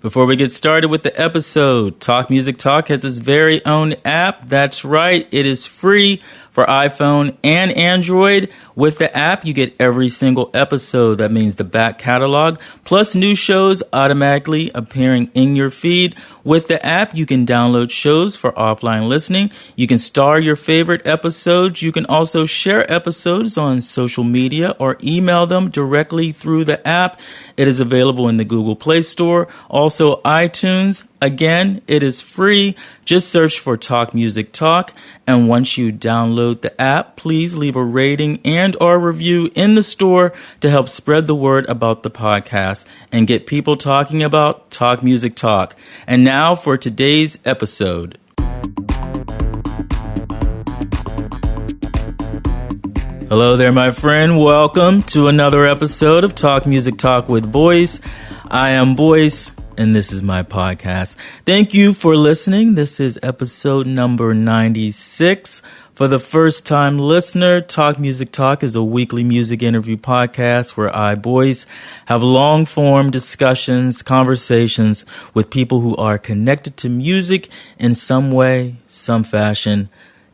Before we get started with the episode, Talk Music Talk has its very own app. That's right, it is free for iPhone and Android. With the app, you get every single episode. That means the back catalog, plus new shows automatically appearing in your feed. With the app, you can download shows for offline listening. You can star your favorite episodes. You can also share episodes on social media or email them directly through the app. It is available in the Google Play Store, also iTunes. Again, it is free. Just search for Talk Music Talk. And once you download the app, please leave a rating and or review in the store to help spread the word about the podcast and get people talking about Talk Music Talk. And now for today's episode. Hello there, my friend. Welcome to another episode of Talk Music Talk with Boice. I am Boice, and this is my podcast. Thank you for listening. This is episode number 96. For the first-time listener, Talk Music Talk is a weekly music interview podcast where I, Boice, have long-form discussions, conversations with people who are connected to music in some way, some fashion.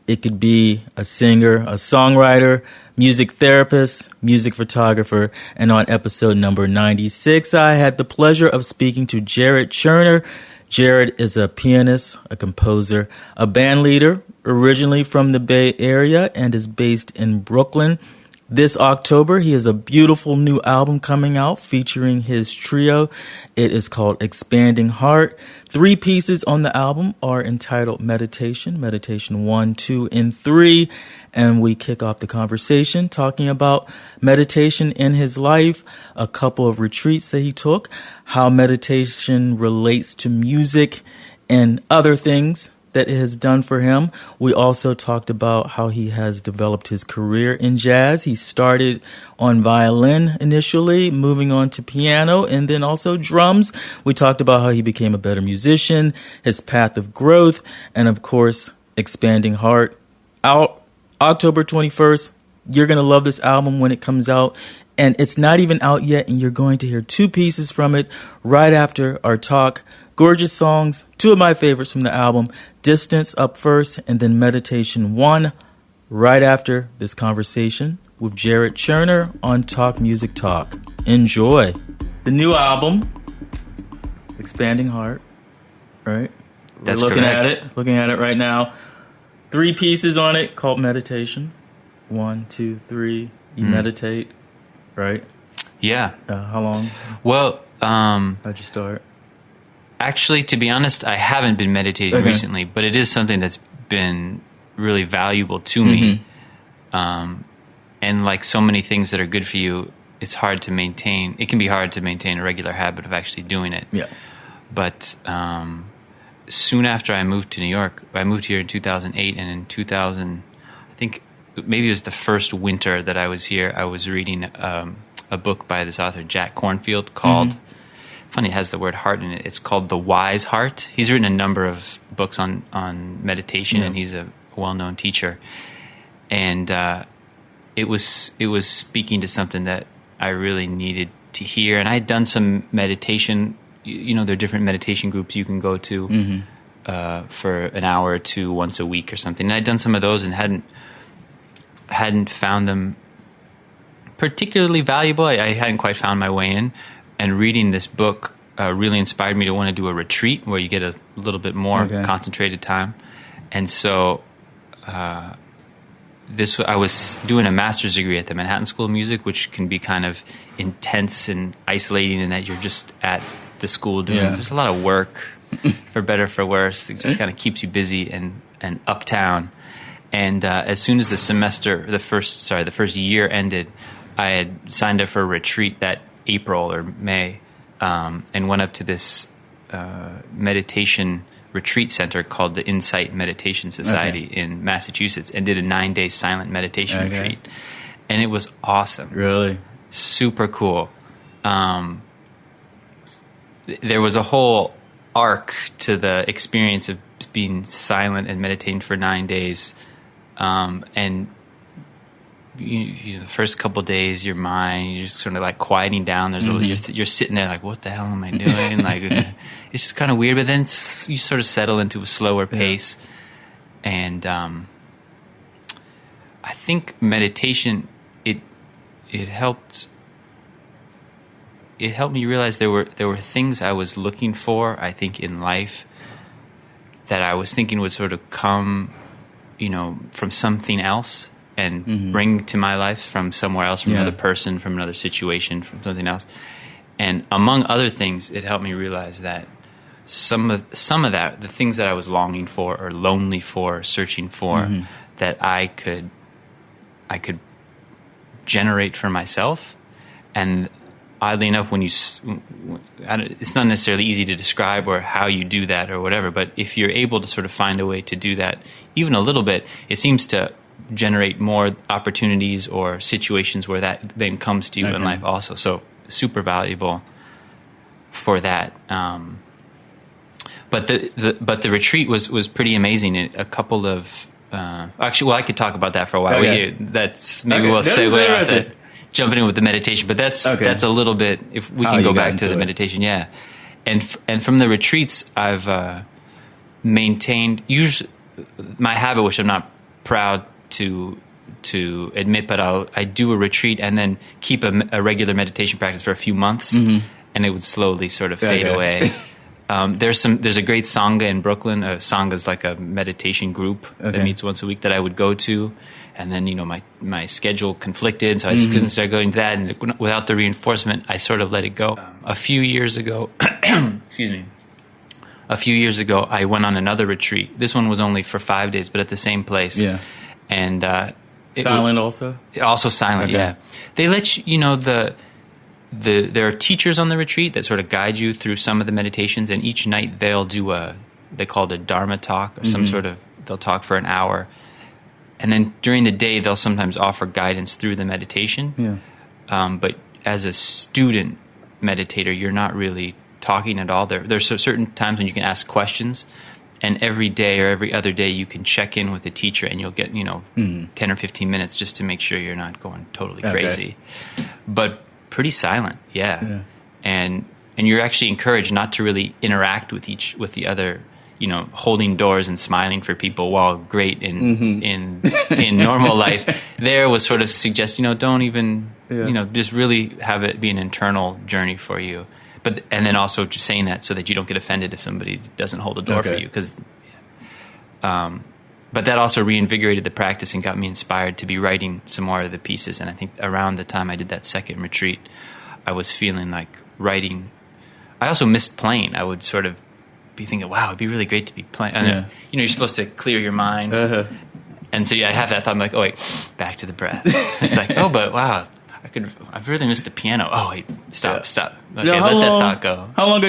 It could be a singer, a songwriter, music therapist, music photographer, and on episode number 96, I had the pleasure of speaking to Jarrett Cherner. Jarrett is a pianist, a composer, a band leader, originally from the Bay Area and is based in Brooklyn. This October, he has a beautiful new album coming out featuring his trio. It is called Expanding Heart. 3 pieces on the album are entitled Meditation 1, 2, and 3. And we kick off the conversation talking about meditation in his life, a couple of retreats that he took, how meditation relates to music and other things that it has done for him. We also talked about how he has developed his career in jazz. He started on violin initially, moving on to piano, and then also drums. We talked about how he became a better musician, his path of growth, and of course, Expanding Heart. Out October 21st. You're going to love this album when it comes out. And it's not even out yet, and you're going to hear 2 pieces from it right after our talk. Gorgeous songs, 2 of my favorites from the album, Distance up first, and then Meditation 1 right after this conversation with Jarrett Cherner on Talk Music Talk. Enjoy. The new album, Expanding Heart, right? That's We're correct. looking at it right now. 3 pieces on it called Meditation. 1, 2, 3. You meditate, right? Yeah. How long? Well, How'd you start? actually, to be honest, I haven't been meditating recently, but it is something that's been really valuable to me. And like so many things that are good for you, it's hard to maintain. It can be hard to maintain a regular habit of actually doing it. Yeah. But soon after I moved to New York, I moved here in 2008, and in 2000, I think maybe it was the first winter that I was here, I was reading a book by this author, Jack Kornfield, called, funny, it has the word heart in it, it's called The Wise Heart. He's written a number of books on meditation, and he's a well-known teacher. And it was speaking to something that I really needed to hear. And I had done some meditation. You know, there are different meditation groups you can go to for an hour or 2 once a week or something. And I'd done some of those and hadn't found them particularly valuable. I hadn't quite found my way in. And reading this book really inspired me to want to do a retreat where you get a little bit more concentrated time. And so I was doing a master's degree at the Manhattan School of Music, which can be kind of intense and isolating in that you're just at the school doing. There's a lot of work, for better or for worse. It just kind of keeps you busy and uptown. And as soon as the first year ended, I had signed up for a retreat that April or May, and went up to this meditation retreat center called the Insight Meditation Society in Massachusetts, and did a 9-day silent meditation retreat. And it was awesome. Really? Super cool. There was a whole arc to the experience of being silent and meditating for 9 days. And the first couple of days, your mind, you're just sort of like quieting down. There's you're sitting there like, what the hell am I doing? Like, it's just kind of weird. But then you sort of settle into a slower pace, and I think meditation it helped. It helped me realize there were things I was looking for, I think, in life that I was thinking would sort of come, from something else and bring to my life from somewhere else, from another person, from another situation, from something else. And among other things, it helped me realize that some of that, the things that I was longing for or lonely for, or searching for, that I could generate for myself. And oddly enough, it's not necessarily easy to describe or how you do that or whatever, but if you're able to sort of find a way to do that, even a little bit, it seems to generate more opportunities or situations where that then comes to you in life also. So super valuable for that. But the retreat was pretty amazing. A couple of actually, I could talk about that for a while. Okay. We'll segue off that. Jumping in with the meditation, but that's a little bit. If we can go back to the meditation, and from the retreats, I've maintained usually my habit, which I'm not proud to admit, but I do a retreat and then keep a regular meditation practice for a few months, and it would slowly sort of fade away. There's a great Sangha in Brooklyn. Sangha is like a meditation group that meets once a week that I would go to. And then, my schedule conflicted, so I just couldn't start going to that. And without the reinforcement, I sort of let it go. A few years ago, I went on another retreat. This one was only for 5 days, but at the same place. Yeah. And silent also? Also silent, yeah. They let you, there are teachers on the retreat that sort of guide you through some of the meditations, and each night they'll do they call it a Dharma talk, or they'll talk for an hour. And then during the day, they'll sometimes offer guidance through the meditation. Yeah. But as a student meditator, you're not really talking at all. There's certain times when you can ask questions, and every day or every other day you can check in with the teacher, and you'll get 10 or 15 minutes just to make sure you're not going totally crazy. But pretty silent, and you're actually encouraged not to really interact with the other. Holding doors and smiling for people, while great in normal life, there was sort of suggesting, don't even, just really have it be an internal journey for you. And then also just saying that so that you don't get offended if somebody doesn't hold a door for you. But that also reinvigorated the practice and got me inspired to be writing some more of the pieces. And I think around the time I did that second retreat, I was feeling like writing. I also missed playing. I would sort of be thinking, wow, it'd be really great to be playing. And you're supposed to clear your mind. And so I have that thought. I'm like, oh wait, back to the breath. It's like, oh, but wow, I've really missed the piano. Oh wait, stop. Okay, let that thought go. How long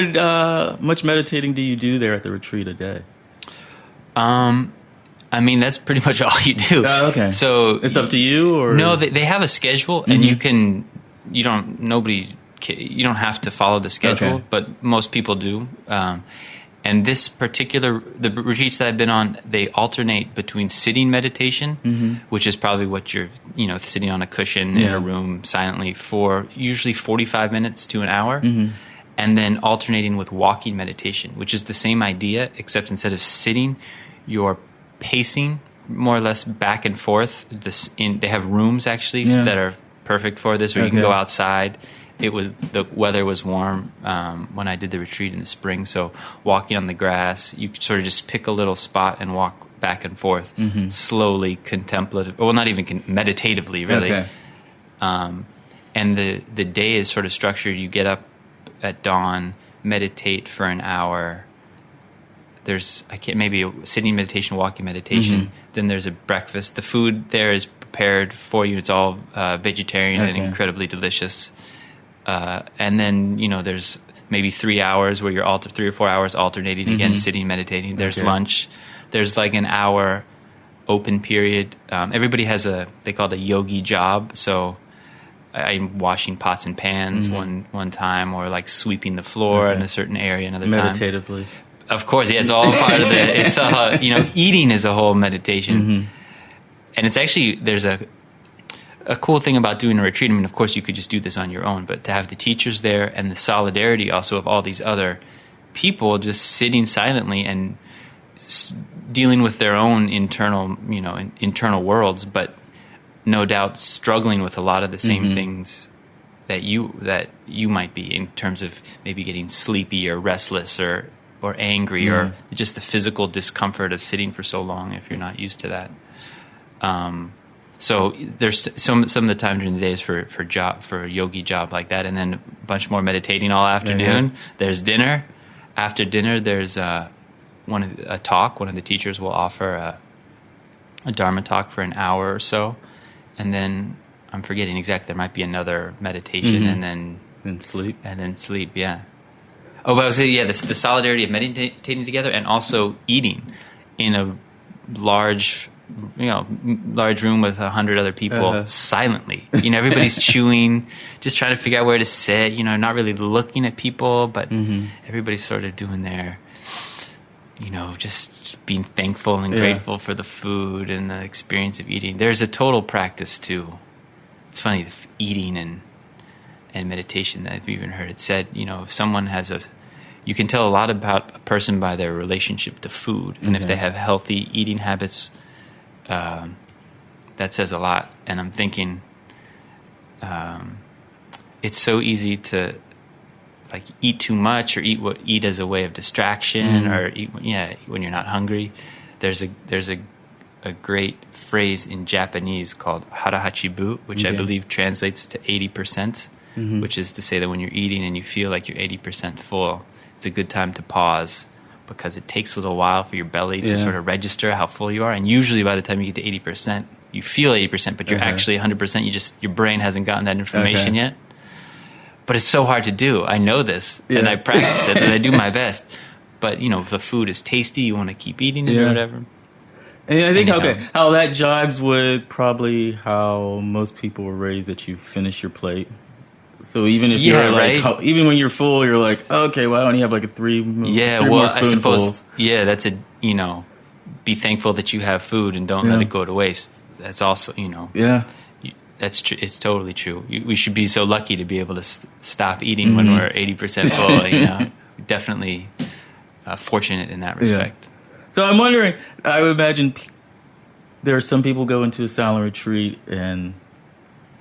much meditating do you do there at the retreat a day? That's pretty much all you do. Okay. So it's up to you, or no? They have a schedule, and you don't have to follow the schedule, but most people do. And the retreats that I've been on, they alternate between sitting meditation, which is probably what you're, sitting on a cushion in a room silently for usually 45 minutes to an hour, and then alternating with walking meditation, which is the same idea, except instead of sitting, you're pacing more or less back and forth. They have rooms actually that are perfect for this, or you can go outside. The weather was warm when I did the retreat in the spring, so walking on the grass, you could sort of just pick a little spot and walk back and forth, slowly, contemplative. Well, not even meditatively, really. Okay. And the day is sort of structured. You get up at dawn, meditate for an hour. There's maybe a sitting meditation, walking meditation. Then there's a breakfast. The food there is prepared for you. It's all vegetarian and incredibly delicious. And then, there's maybe 3 hours where you're 3 or 4 hours alternating again, sitting, meditating. There's lunch. There's like an hour open period. Everybody has they call it a yogi job. So I'm washing pots and pans one time, or like sweeping the floor in a certain area another time. Meditatively. Of course, it's all part of it's eating is a whole meditation. And it's actually, there's a a cool thing about doing a retreat, I mean, of course, you could just do this on your own, but to have the teachers there and the solidarity also of all these other people just sitting silently and dealing with their own internal worlds, but no doubt struggling with a lot of the same things that you might be, in terms of maybe getting sleepy or restless or angry or just the physical discomfort of sitting for so long if you're not used to that. So there's some of the time during the day is for a yogi job like that, and then a bunch more meditating all afternoon. There's dinner. After dinner, there's one of the teachers will offer a Dharma talk for an hour or so, and then I'm forgetting exactly. There might be another meditation, and then sleep. Yeah. Oh, but I was saying, the solidarity of meditating together and also eating in a large room with 100 other people silently. Everybody's chewing, just trying to figure out where to sit. Not really looking at people, but everybody's sort of doing their, just being thankful and grateful for the food and the experience of eating. There's a total practice too. It's funny, eating and meditation that I've even heard it said, if someone you can tell a lot about a person by their relationship to food. And if they have healthy eating habits, that says a lot. And I'm thinking, it's so easy to eat too much or eat as a way of distraction or eat when you're not hungry. There's a great phrase in Japanese called harahachibu, which I believe translates to 80%, which is to say that when you're eating and you feel like you're 80% full, it's a good time to pause, because it takes a little while for your belly to sort of register how full you are. And usually by the time you get to 80%, you feel 80%, but you're actually 100%. Your brain hasn't gotten that information yet. But it's so hard to do. I know this, and I practice it, and I do my best. But, if the food is tasty, you want to keep eating it or whatever. And I think, how that jives with probably how most people were raised, that you finish your plate. So even if you're even when you're full, you're like, okay, well, I only have three more spoonfuls. I suppose, that's be thankful that you have food and don't let it go to waste. That's also, that's true. It's totally true. We should be so lucky to be able to stop eating when we're 80% full. Definitely fortunate in that respect. So I'm wondering, I would imagine there are some people go into a silent retreat and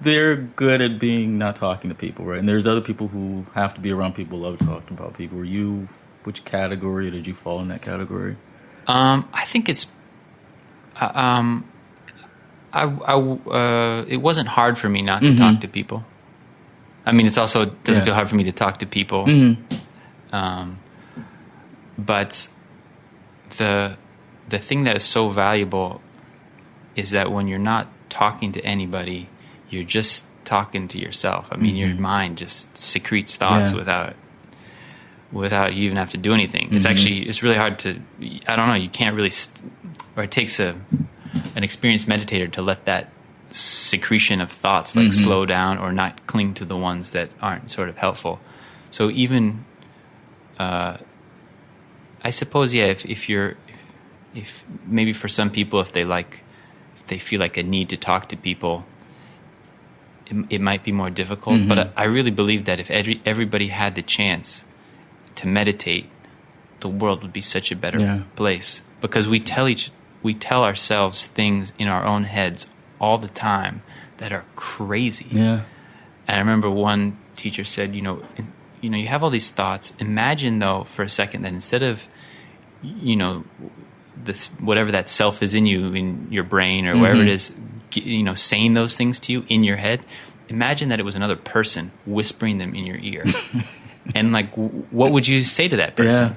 they're good at not talking to people, right? And there's other people who have to be around people, love talking about people. Which category did you fall in that category? I think it's, it wasn't hard for me not to talk to people. I mean, it doesn't feel hard for me to talk to people. But the thing that is so valuable is that when you're not talking to anybody, you're just talking to yourself. I mean, your mind just secretes thoughts without you even have to do anything. It's really hard to, I don't know, you can't really, or it takes an experienced meditator to let that secretion of thoughts slow down or not cling to the ones that aren't sort of helpful. So even, I suppose, if maybe for some people, if they feel like a need to talk to people, it might be more difficult. But I really believe that if everybody had the chance to meditate, the world would be such a better place, because we tell ourselves things in our own heads all the time that are crazy. And I remember one teacher said, you have all these thoughts. Imagine, though, for a second, that instead of, this whatever that self is in you, in your brain or wherever it is, saying those things to you in your head, imagine that it was another person whispering them in your ear. And what would you say to that person?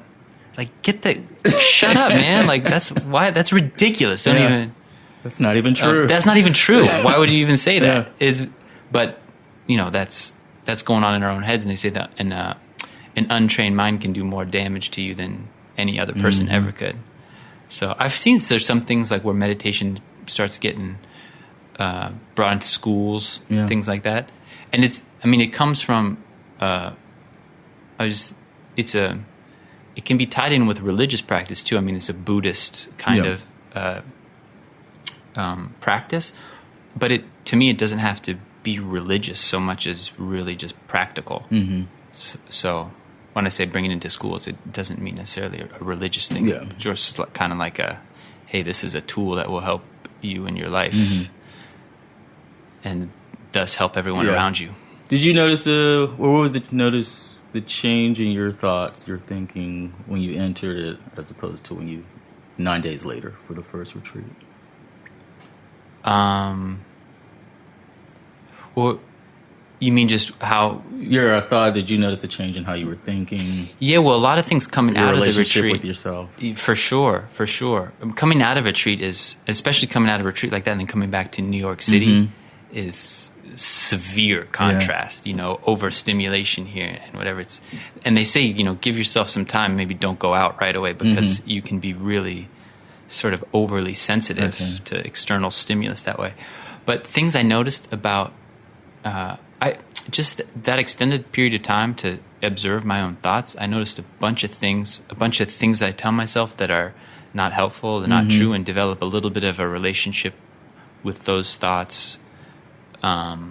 Shut up, man. That's ridiculous. That's not even true. That's not even true. Why would you even say that? But that's going on in our own heads, and they say that an untrained mind can do more damage to you than any other person ever could. So I've seen there's some things where meditation starts getting brought into schools, things like that, and it comes from it can be tied in with religious practice too. I mean, it's a Buddhist kind of practice, to me, it doesn't have to be religious so much as really just practical. Mm-hmm. So when I say bring it into schools, it doesn't mean necessarily a religious thing. Yeah. It's just kind of like hey, this is a tool that will help you in your life, and thus help everyone around you. Did you notice notice the change in your thoughts, your thinking when you entered it, as opposed to when you 9 days later for the first retreat? Well, you mean just how your thought? Did you notice a change in how you were thinking? Yeah, well, a lot of things coming out of the relationship retreat with yourself. For sure. Coming out of a retreat especially coming out of a retreat like that and then coming back to New York City is severe contrast. Overstimulation here and whatever and they say give yourself some time. Maybe don't go out right away because you can be really sort of overly sensitive to external stimulus that way. But things I noticed about that extended period of time to observe my own thoughts, I noticed a bunch of things that I tell myself that are not helpful, they're not true, and develop a little bit of a relationship with those thoughts, where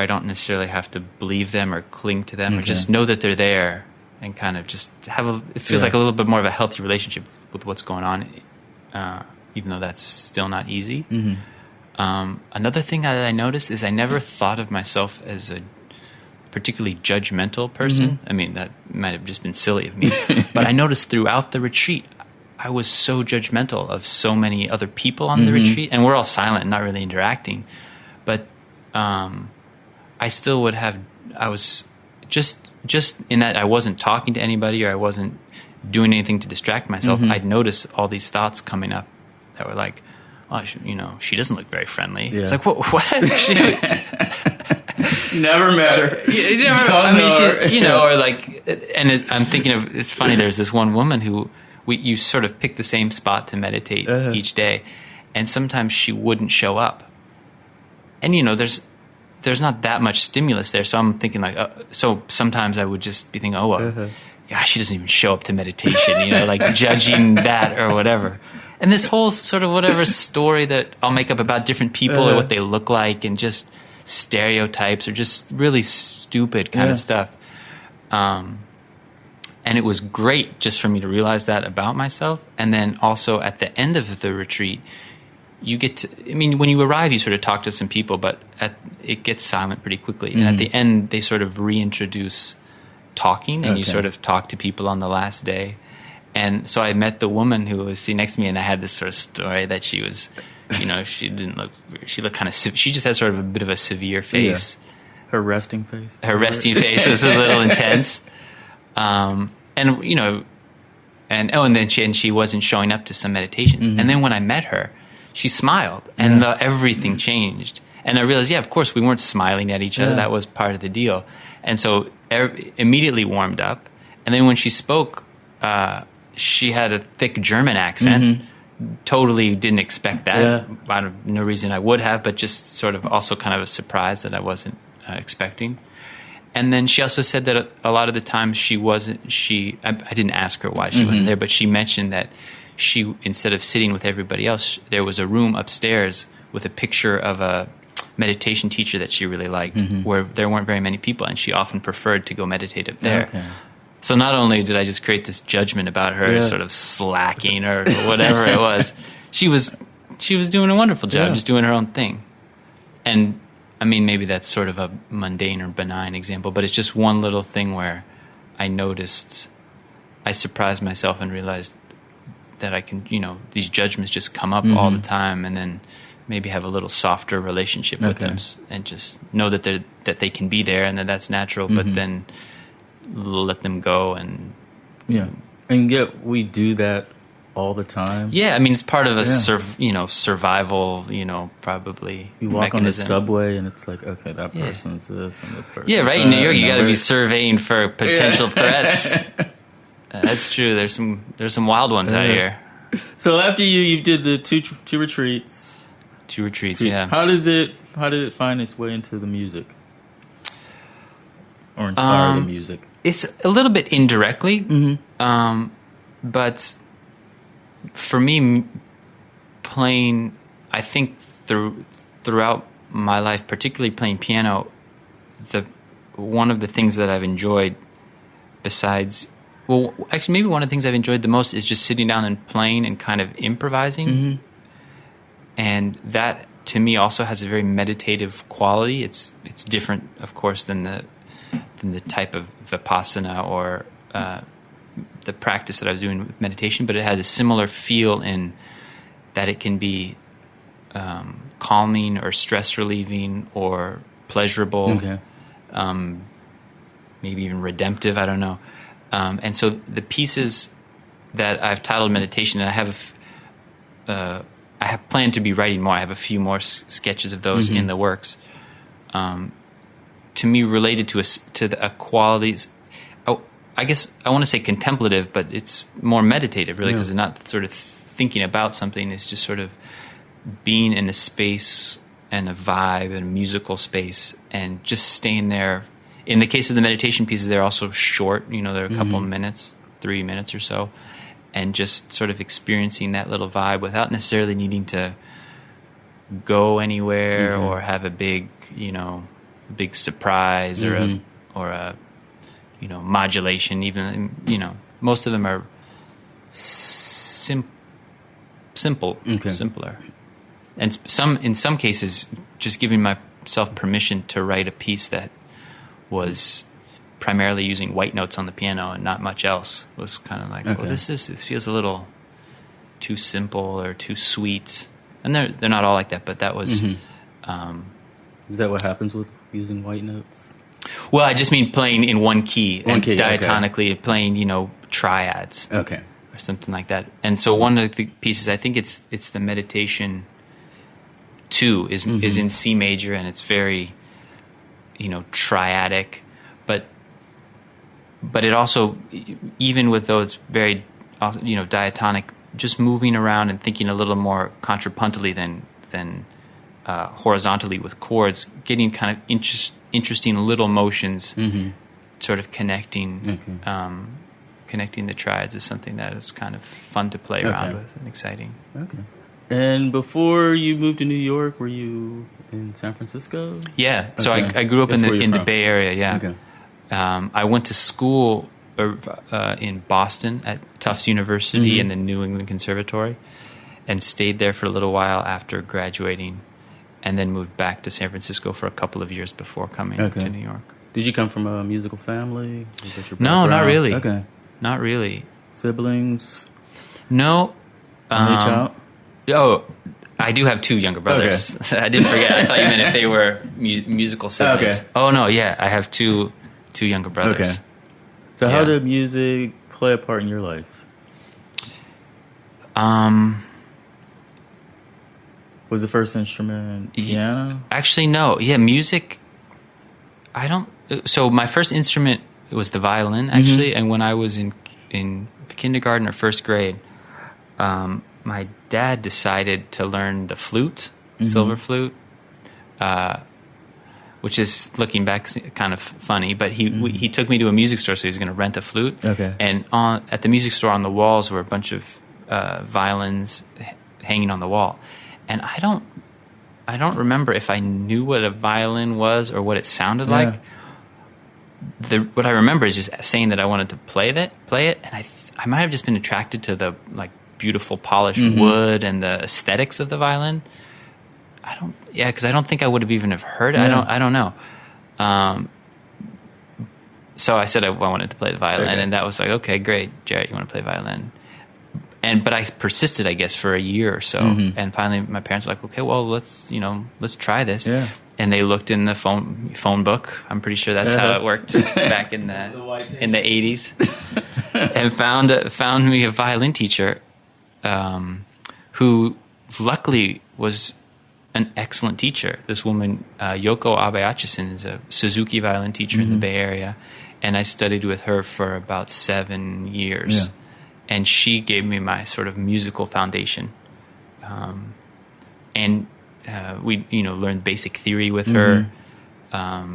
I don't necessarily have to believe them or cling to them, or just know that they're there, and kind of just it feels like a little bit more of a healthy relationship with what's going on, even though that's still not easy. Another thing that I noticed is I never thought of myself as a particularly judgmental person. I mean, that might have just been silly of me. But I noticed throughout the retreat, I was so judgmental of so many other people on the retreat. And we're all silent and not really interacting. But I still I was just in that I wasn't talking to anybody or I wasn't doing anything to distract myself. I'd notice all these thoughts coming up that were like, oh, she doesn't look very friendly. Yeah. It's like, what? Never met her. Or like, and I'm thinking of, it's funny, there's this one woman who, you sort of pick the same spot to meditate each day, and sometimes she wouldn't show up. And, there's not that much stimulus there, so I'm thinking like, so sometimes I would just be thinking, gosh, she doesn't even show up to meditation, like judging that or whatever. And this whole sort of whatever story that I'll make up about different people or what they look like and just stereotypes or just really stupid kind of stuff. And it was great just for me to realize that about myself. And then also at the end of the retreat, you get to, when you arrive, you sort of talk to some people, but it gets silent pretty quickly. And at the end, they sort of reintroduce talking and you sort of talk to people on the last day. And so I met the woman who was sitting next to me, and I had this sort of story that she was, she looked kind of, she just had sort of a bit of a severe face. Yeah. Her resting face? Her resting face was a little intense. And then she wasn't showing up to some meditations. And then when I met her, she smiled, and everything changed. And I realized, of course, we weren't smiling at each other. That was part of the deal. And so immediately warmed up. And then when she spoke, she had a thick German accent. Totally didn't expect that. No reason I would have, but just sort of also kind of a surprise that I wasn't expecting. And then she also said that a lot of the times I didn't ask her why she wasn't there, but she mentioned that she, instead of sitting with everybody else, there was a room upstairs with a picture of a meditation teacher that she really liked, where there weren't very many people, and she often preferred to go meditate up there. Okay. So not only did I just create this judgment about her sort of slacking or whatever it was, she was doing a wonderful job, just doing her own thing. And maybe that's sort of a mundane or benign example, but it's just one little thing where I surprised myself and realized that I can, these judgments just come up all the time, and then maybe have a little softer relationship with them, and just know that they can be there and that's natural, but then let them go. And and yet we do that all the time. It's part of a survival, probably you walk mechanism. On the subway and it's like, okay, that person's this and this person. Right in New York, you got to be surveying for potential threats. That's true. There's some wild ones out here. So after you did the two retreats. How did it find its way into the music? Or inspire the music? It's a little bit indirectly, but for me, playing, I think throughout my life, particularly playing piano, one of the things that I've enjoyed actually maybe one of the things I've enjoyed the most is just sitting down and playing and kind of improvising. Mm-hmm. And that to me also has a very meditative quality. It's different, of course, than the type of vipassana or the practice that I was doing with meditation, but it has a similar feel in that it can be calming or stress relieving or pleasurable, okay. Maybe even redemptive. I don't know. And so the pieces that I've titled meditation, and I have planned to be writing more. I have a few more sketches of those in the works. To me, related to the qualities. I guess I want to say contemplative, but it's more meditative, really, because it's not sort of thinking about something. It's just sort of being in a space and a vibe and a musical space, and just staying there. In the case of the meditation pieces, they're also short. They're a couple of minutes, 3 minutes or so, and just sort of experiencing that little vibe without necessarily needing to go anywhere or have a big surprise or a modulation. Even most of them are simple, simpler, and in some cases, just giving myself permission to write a piece that was primarily using white notes on the piano and not much else was kind of like, this feels a little too simple or too sweet. And they're not all like that, but that was. Is that what happens with using white notes? Well, I just mean playing in one key diatonically, playing triads, or something like that. And so one of the pieces, I think it's the meditation 2 is in C major, and it's very triadic, but it also, even with though it's very diatonic, just moving around and thinking a little more contrapuntally than horizontally with chords, getting kind of interesting little motions, sort of connecting the triads is something that is kind of fun to play around with and exciting. Okay. And before you moved to New York, were you in San Francisco? Yeah. So I grew up in the Bay Area. Yeah. Okay. I went to school in Boston at Tufts University and the New England Conservatory, and stayed there for a little while after graduating, and then moved back to San Francisco for a couple of years before coming to New York. Did you come from a musical family? No, not really. Okay. Not really. Siblings? No. Only child? Oh, I do have 2 younger brothers. Okay. I did forget. I thought you meant if they were musical siblings. Okay. Oh, no, yeah. I have two younger brothers. Okay. So how did music play a part in your life? Was the first instrument piano? Actually, no. Yeah, music, so my first instrument was the violin, actually, and when I was in kindergarten or first grade, my dad decided to learn the flute, silver flute, which is, looking back, kind of funny. But he took me to a music store, so he was going to rent a flute. Okay. And at the music store, on the walls were a bunch of violins hanging on the wall. And I don't remember if I knew what a violin was or what it sounded like. What I remember is just saying that I wanted to play it, and I might have just been attracted to the beautiful polished wood and the aesthetics of the violin. Because I don't think I would have even have heard it. Yeah. I don't know. So I said I wanted to play the violin, and that was like, okay, great, Jarrett, you want to play violin? But I persisted, I guess, for a year or so, and finally my parents were like, okay, well, let's try this. Yeah. And they looked in the phone book. I'm pretty sure that's how it worked back in the 80s, and found me a violin teacher, who luckily was an excellent teacher. This woman, Yoko Abe-Atchison, is a Suzuki violin teacher in the Bay Area, and I studied with her for about 7 years. Yeah. And she gave me my sort of musical foundation, and we learned basic theory with her, a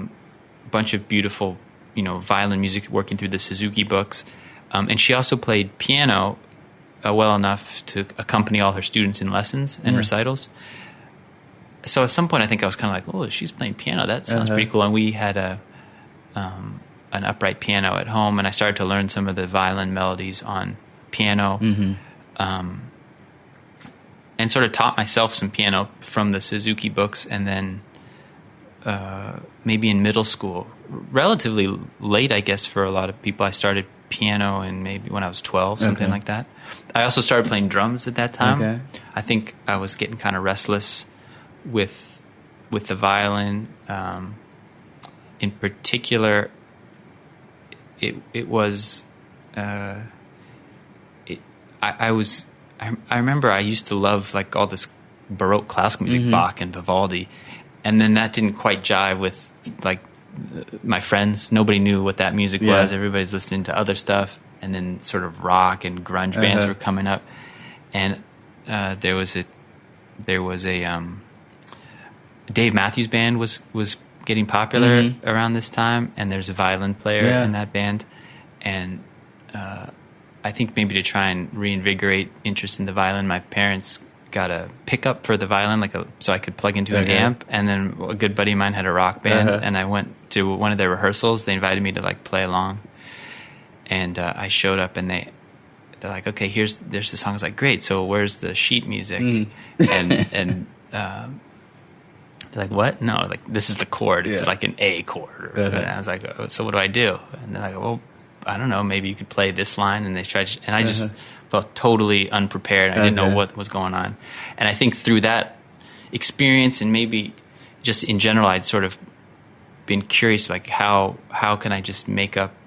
bunch of beautiful violin music working through the Suzuki books, and she also played piano well enough to accompany all her students in lessons and recitals. so at some point I think I was kind of like, oh, she's playing piano. That sounds pretty cool. And we had an upright piano at home, and I started to learn some of the violin melodies on piano, and sort of taught myself some piano from the Suzuki books. And then maybe in middle school, relatively late, I guess, for a lot of people, I started piano, and maybe when I was 12, something like that. I also started playing drums at that time. Okay. I think I was getting kind of restless with the violin. In particular, it was I remember I used to love like all this Baroque classical music, Bach and Vivaldi, and then that didn't quite jive with like my friends. Nobody knew what that music was. Everybody's listening to other stuff, and then sort of rock and grunge bands were coming up, and there was a Dave Matthews Band was getting popular around this time, and there's a violin player in that band, and I think maybe to try and reinvigorate interest in the violin, my parents got a pickup for the violin, so I could plug into an amp, and then a good buddy of mine had a rock band, and I went to one of their rehearsals. They invited me to like play along, and I showed up, and they're like, okay, there's the song. I was like, great, so where's the sheet music? And they're like, what? No, like this is the chord. It's like an A chord. And I was like, oh, so what do I do? And they're like, well, I don't know, maybe you could play this line. And they tried, and I just felt totally unprepared. I didn't know what was going on. And I think through that experience, and maybe just in general, I'd sort of been curious, like how can I just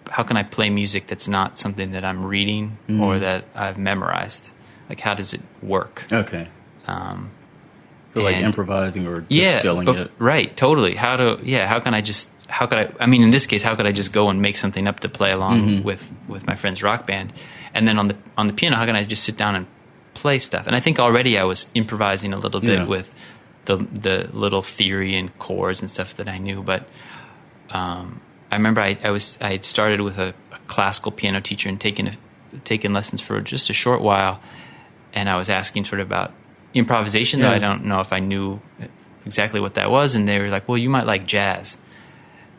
how can I play music that's not something that I'm reading or that I've memorized? Like, how does it work? Okay. So like improvising or just filling it. Right, totally. How could I, in this case, how could I just go and make something up to play along with my friend's rock band? And then on the piano, how can I just sit down and play stuff? And I think already I was improvising a little bit with the little theory and chords and stuff that I knew. But I remember I had started with a classical piano teacher and taken lessons for just a short while, and I was asking sort of about improvisation, though I don't know if I knew exactly what that was, and they were like, well, you might like jazz.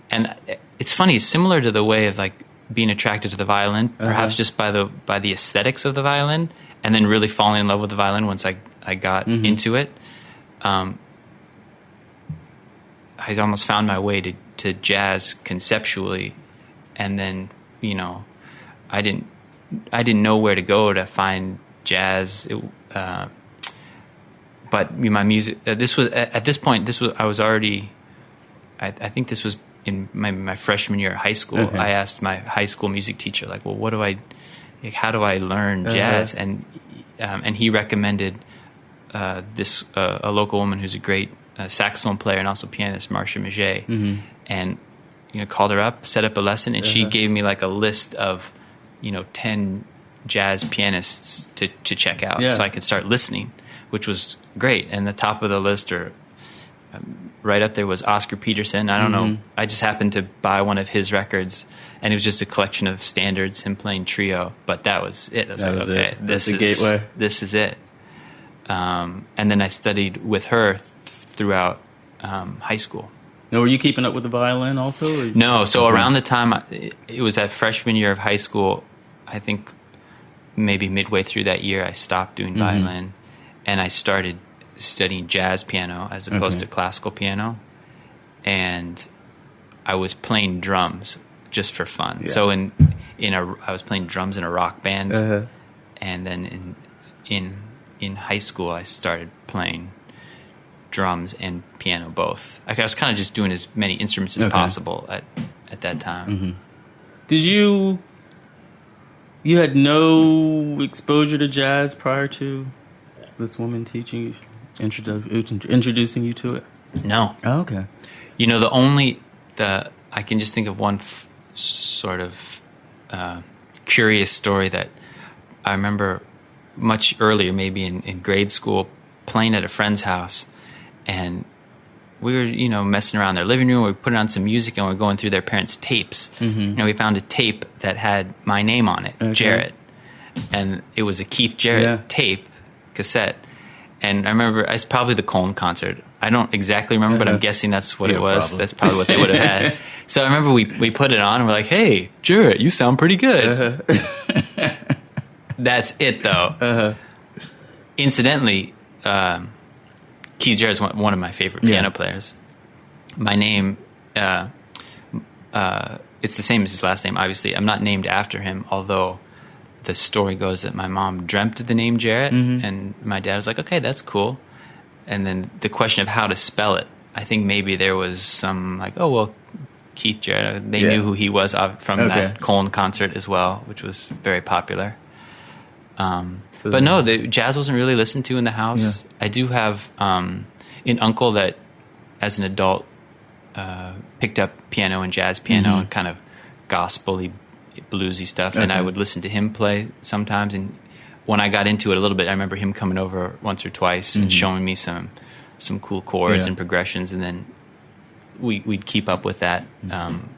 And it's funny, it's similar to the way of like being attracted to the violin, perhaps just by the aesthetics of the violin, and then really falling in love with the violin once I got into it. I almost found my way to jazz conceptually, and then I didn't know where to go to find jazz. But my music, this was at this point. I was already. I think this was in my freshman year of high school. I asked my high school music teacher, like, well, how do I learn jazz? And he recommended a local woman who's a great saxophone player and also pianist, Marcia Maget, and called her up, set up a lesson, and she gave me like a list of 10 jazz pianists to check out, so I could start listening, which was great. And the top of the list, or right up there, was Oscar Peterson. I don't know. I just happened to buy one of his records, and it was just a collection of standards, him playing trio. But that was it. This is gateway. This is it. And then I studied with her throughout high school. Now, were you keeping up with the violin also? Or? No. So around the time, it was that freshman year of high school, I think maybe midway through that year, I stopped doing violin, and I started studying jazz piano as opposed to classical piano. And I was playing drums just for fun. Yeah. So I was playing drums in a rock band, and then in high school I started playing drums and piano both. I was kind of just doing as many instruments as possible at that time. Did you had no exposure to jazz prior to this woman teaching you, introducing you to it? No. Oh, okay. I can just think of one sort of curious story that I remember much earlier, maybe in grade school, playing at a friend's house, and we were, messing around their living room. We were putting on some music, and we were going through their parents' tapes. And we found a tape that had my name on it, Jarrett, and it was a Keith Jarrett tape cassette. And I remember it's probably the Cone concert. I don't exactly remember, but I'm guessing that's what it was. Probably. That's probably what they would have had. So I remember we put it on and we're like, hey, Jarrett, you sound pretty good. That's it, though. Incidentally, Keith Jarrett's one of my favorite piano players. My name, it's the same as his last name, obviously. I'm not named after him, although the story goes that my mom dreamt the name Jarrett, and my dad was like, okay, that's cool. And then the question of how to spell it, I think maybe there was some like, oh, well, Keith Jarrett, they knew who he was from that Colne concert as well, which was very popular. But no, the jazz wasn't really listened to in the house. Yeah. I do have an uncle that, as an adult, picked up piano and jazz piano and kind of gospel-y, bluesy stuff, and I would listen to him play sometimes. And when I got into it a little bit, I remember him coming over once or twice and showing me some cool chords and progressions, and then we'd keep up with that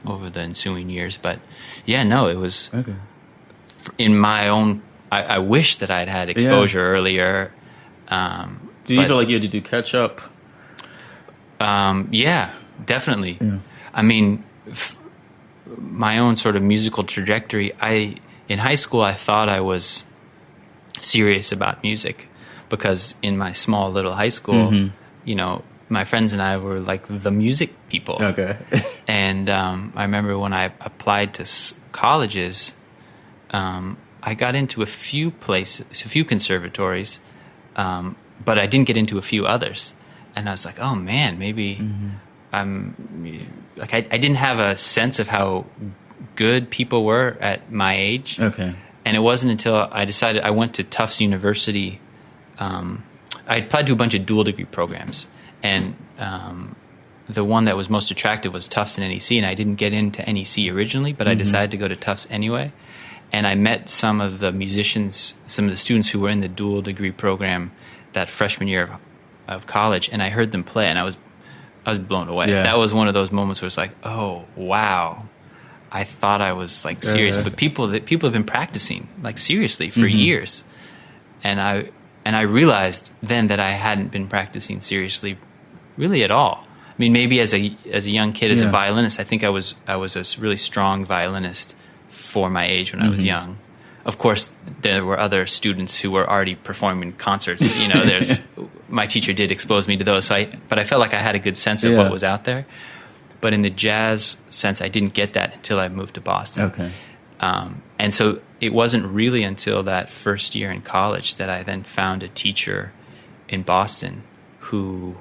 over the ensuing years. But yeah, no, it was in my own. I wish that I'd had exposure earlier. Do you feel like you had to do catch up? Yeah, definitely. Yeah. I mean, my own sort of musical trajectory. In high school, I thought I was serious about music because in my small little high school, you know, my friends and I were like the music people. Okay. And I remember when I applied to colleges, I got into a few conservatories, but I didn't get into a few others. And I was like, oh man, maybe I'm like, I didn't have a sense of how good people were at my age. Okay. And it wasn't until I decided I went to Tufts University. I applied to a bunch of dual degree programs, and the one that was most attractive was Tufts and NEC, and I didn't get into NEC originally, but I decided to go to Tufts anyway. And I met some of the musicians, some of the students who were in the dual degree program that freshman year of college, and I heard them play, and I was blown away. Yeah. That was one of those moments where it's like, oh wow, I thought I was like serious, but people have been practicing like seriously for years, and I realized then that I hadn't been practicing seriously, really at all. I mean, maybe as a young kid, as a violinist, I think I was a really strong violinist for my age when I was young. Of course, there were other students who were already performing concerts. You know, my teacher did expose me to those. But I felt like I had a good sense of what was out there. But in the jazz sense, I didn't get that until I moved to Boston. Okay. And so it wasn't really until that first year in college that I then found a teacher in Boston who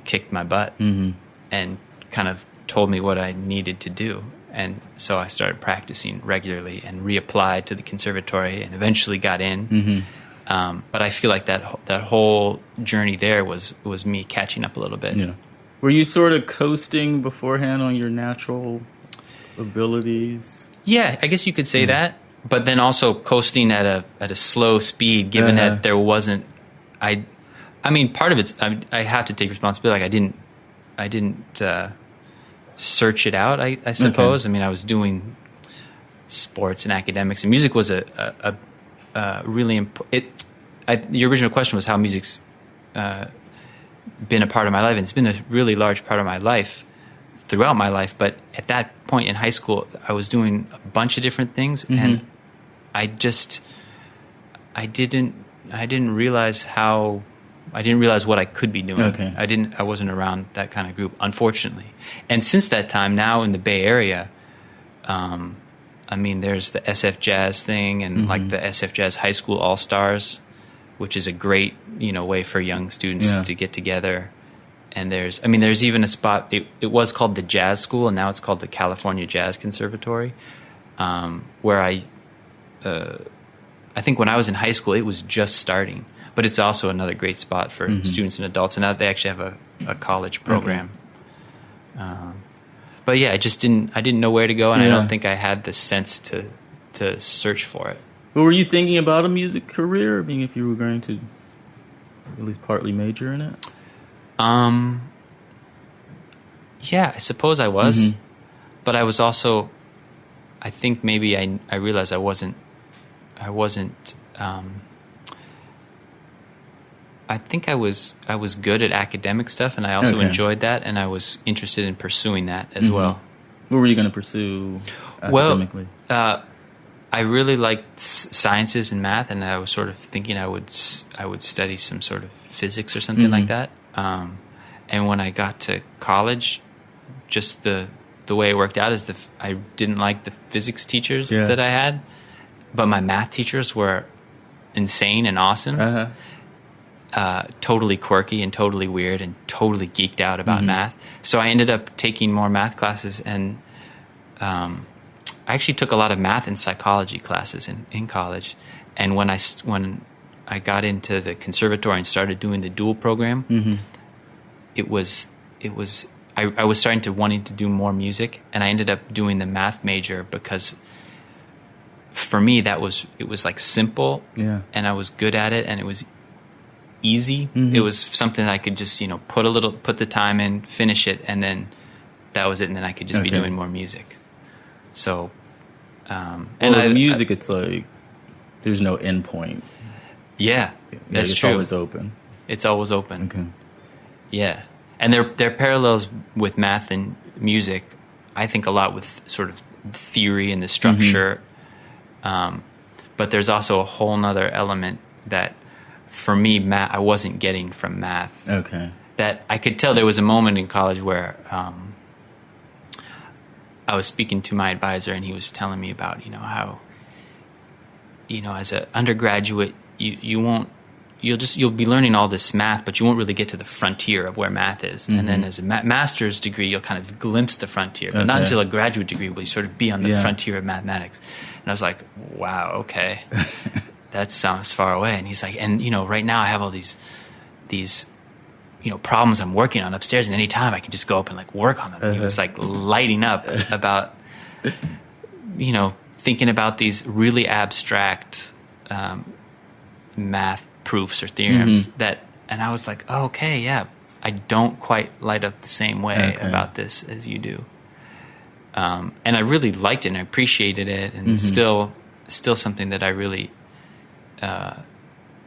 kicked my butt and kind of told me what I needed to do. And so I started practicing regularly and reapplied to the conservatory and eventually got in. But I feel like that whole journey there was me catching up a little bit. Yeah. Were you sort of coasting beforehand on your natural abilities? Yeah, I guess you could say that. But then also coasting at a slow speed, given that there wasn't. I mean, part of it's I have to take responsibility. Like I didn't search it out, I suppose. Okay. I mean, I was doing sports and academics, and music was a really important. Your original question was how music's been a part of my life, and it's been a really large part of my life throughout my life. But at that point in high school, I was doing a bunch of different things, and I didn't realize how. I didn't realize what I could be doing. Okay. I wasn't around that kind of group, unfortunately. And since that time, now in the Bay Area, I mean, there's the SF Jazz thing and like the SF Jazz High School All-Stars, which is a great, way for young students to get together. And there's even a spot, it was called the Jazz School, and now it's called the California Jazz Conservatory, where I think when I was in high school, it was just starting. But it's also another great spot for students and adults, and now they actually have a college program. Okay. But yeah, I didn't know where to go, and I don't think I had the sense to search for it. Well, were you thinking about a music career? I mean, if you were going to at least partly major in it? Yeah, I suppose I was. But I was also, I think maybe I realized I wasn't I think I was good at academic stuff, and I also enjoyed that, and I was interested in pursuing that as well. What were you going to pursue academically? Well, I really liked sciences and math, and I was sort of thinking I would study some sort of physics or something like that. And when I got to college, just the way it worked out is I didn't like the physics teachers that I had, but my math teachers were insane and awesome. Totally quirky and totally weird and totally geeked out about math. So I ended up taking more math classes, and I actually took a lot of math and psychology classes in college. And when I got into the conservatory and started doing the dual program, I was starting to wanting to do more music, and I ended up doing the math major because for me it was like simple, and I was good at it, and it was easy. It was something that I could just put the time in, finish it, and then that was it, and then I could just be doing more music. So music, it's like there's no end point. Yeah, that's true. It's always open. It's always open. Okay. Yeah, and there are parallels with math and music. I think a lot with sort of theory and the structure, but there's also a whole nother element that, for me, I wasn't getting from math. Okay. That I could tell there was a moment in college where I was speaking to my advisor, and he was telling me about how as an undergraduate you'll be learning all this math, but you won't really get to the frontier of where math is. And then as a master's degree, you'll kind of glimpse the frontier, but not until a graduate degree will you sort of be on the frontier of mathematics. And I was like, wow, okay. That sounds far away. And he's like, and right now I have all these problems I'm working on upstairs, and any time I can just go up and like work on them. He was like lighting up about thinking about these really abstract math proofs or theorems and I was like, oh, okay, yeah, I don't quite light up the same way about this as you do. And I really liked it and I appreciated it, and still something that I really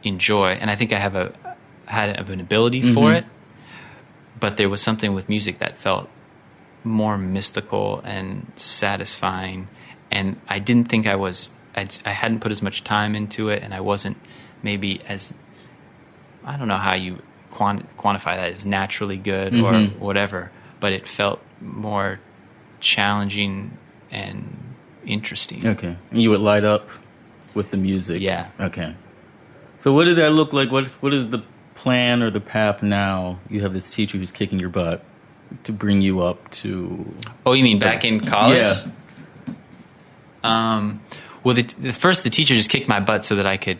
enjoy, and I think I had an ability for it, but there was something with music that felt more mystical and satisfying, and I didn't think I hadn't put as much time into it, and I wasn't maybe as, I don't know how you quantify that, as naturally good or whatever, but it felt more challenging and interesting. Okay. And you would light up with the music. Yeah. Okay. So what did that look like? What is the plan or the path now? You have this teacher who's kicking your butt to bring you up to... Oh, you mean back in college? Yeah. Well, the teacher just kicked my butt so that I could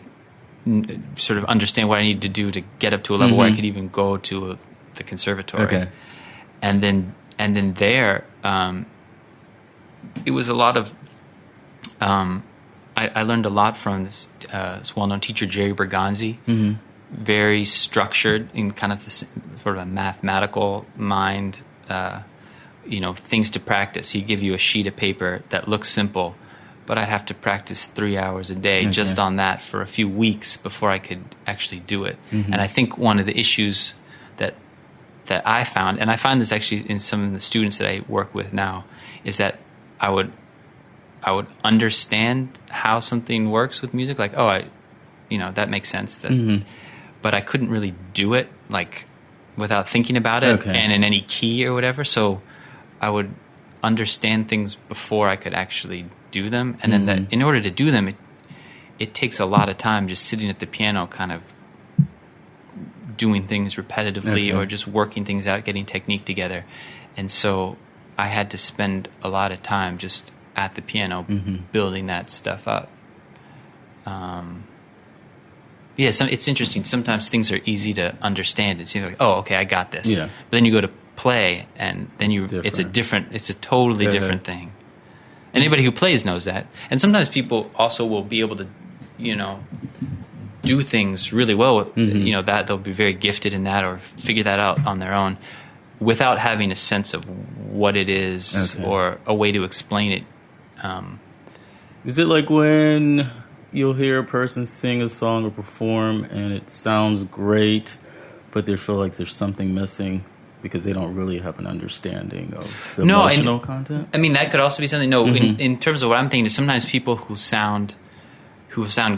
sort of understand what I needed to do to get up to a level where I could even go to the conservatory. Okay. And then there, it was a lot of... I learned a lot from this well-known teacher, Jerry Berganzi. Very structured in kind of this sort of a mathematical mind, things to practice. He'd give you a sheet of paper that looks simple, but I'd have to practice 3 hours a day just on that for a few weeks before I could actually do it. And I think one of the issues that I found, and I find this actually in some of the students that I work with now, is that I would understand how something works with music, like, that makes sense. But I couldn't really do it like without thinking about it and in any key or whatever. So I would understand things before I could actually do them, and then in order to do them, it takes a lot of time just sitting at the piano, kind of doing things repetitively or just working things out, getting technique together. And so I had to spend a lot of time just at the piano building that stuff up. It's interesting. Sometimes things are easy to understand. It seems like, oh, okay, I got this. Yeah. But then you go to play, and then it's a totally different thing. Anybody who plays knows that. And sometimes people also will be able to, do things really well. That they'll be very gifted in that, or figure that out on their own, without having a sense of what it is or a way to explain it. Is it like when you'll hear a person sing a song or perform and it sounds great, but they feel like there's something missing because they don't really have an understanding of the emotional content? I mean, that could also be something. No, in terms of what I'm thinking is sometimes people who sound